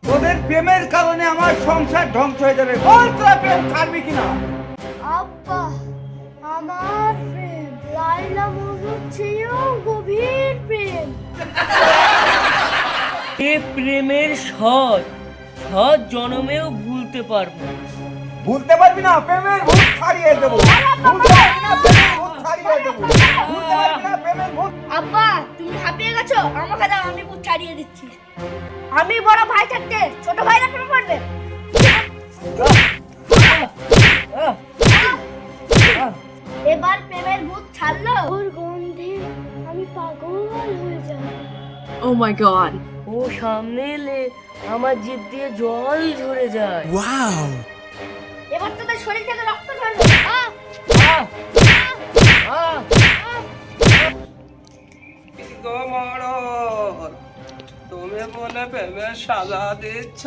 তোদের প্রেমের কারণে আমার সংসার ধ্বংস হয়ে যাবে। বল তোরা প্রেম ছাড়বি কিনা? আব্বা, আমার প্রেম লাইলা মজনুর চেয়েও গভীর প্রেম। এ প্রেমের স্বাদ সাত জনমেও ভুলতে পারবো। ভুলতে পারবি না? প্রেমের ভূত ছাড়িয়ে দেবো। ভুলতে পারবি না? প্রেমের ভূত ছাড়িয়ে দেবো। ভুলতে পারবি না? প্রেমের ভূত। আব্বা, তুমি হাঁপিয়ে গেছো, আমাকে দাও, আমি ভূত ছাড়িয়ে দিচ্ছি। আমি বড় ভাই থাকতে ছোট ভাইরা প্রেম করবে? এবার প্রেমের ভূত ছাড়লো, ওর গন্ধে আমি পাগল হয়ে যাব। Oh my god. ও সামনে এলে আমার জিভ দিয়ে জল ঝরে যায়। এবার তোদের শরীর থেকে রক্ত ঝরবে। আহ! আহ! গো মরদ, তুমি বলে প্রেমের সাজা দিচ্ছ?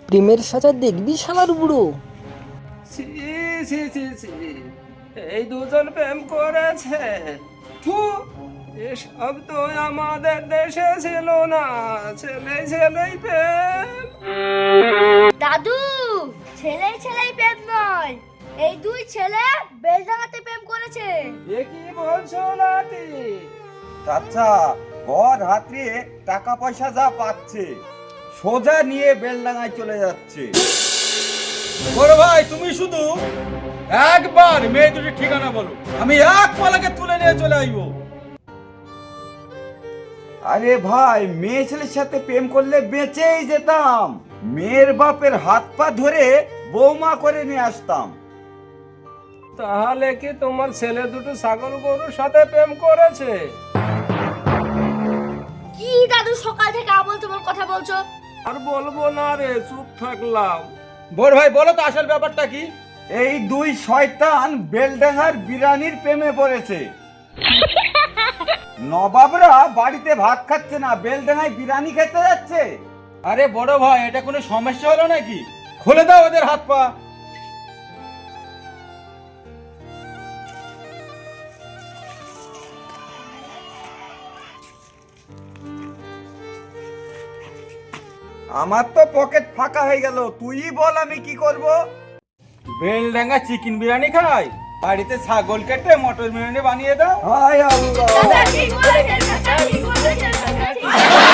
প্রেমের সাজা দেখবি শালার বুড়ো। ছি ছি ছি ছি, এই দুজন প্রেম করেছে? ফু, এসব তো আমাদের দেশে ছিল না। ছেলেই ছেলেই প্রেম। দাদু, ছেলেই ছেলেই প্রেম নয়, এই দুই ছেলে বেলডাঙাতে প্রেম করেছে। এ কি বলছো নাতি? আচ্ছা, বর রাত্রে টাকা পয়সা যা পাচ্ছে সোজা নিয়ে বেলডাঙায় চলে যাচ্ছে। বড় ভাই, তুমি শুধু একবার মেয়ে দুটির ঠিকানা বলো, আমি এক পালাকে তুলে নিয়ে চলে আসবো। আরে ভাই, মেয়ে ছেলের সাথে প্রেম করলে বেঁচেই যেতাম। মেয়ের বাপের হাত পা ধরে বৌমা করে নিয়ে আসতাম। তাহলে কি তোমার ছেলে দুটো ছাগল গরুর সাথে প্রেম করেছে? কি দাদু, সকাল থেকে আবল তোমার কথা বলছো? আর বলবো না রে, চুপ থাকলাম। বড় ভাই, বলো তো আসল ব্যাপারটা কি? এই দুই শয়তান বেলডাঙ্গার বিরানির প্রেমে পড়েছে। নবাবরা বাড়িতে ভাত খাচ্ছে না, বেলডাঙ্গায় বিরানি খেতে যাচ্ছে। আরে বড় ভাই, এটা কোনো সমস্যা হলো নাকি? খুলে দাও ওদের হাত পা। আমার তো পকেট ফাঁকা হয়ে গেল, তুই বল আমি কি করব? বেলডাঙ্গা চিকেন বিরিয়ানি খাই, বাড়িতে ছাগল কেটে মটর বিরিয়ানি বানিয়ে দাও। হায় আল্লাহ। দাদা ঠিক বলেছেন, দাদা ঠিক বলেছেন, দাদা ঠিক বলেছেন।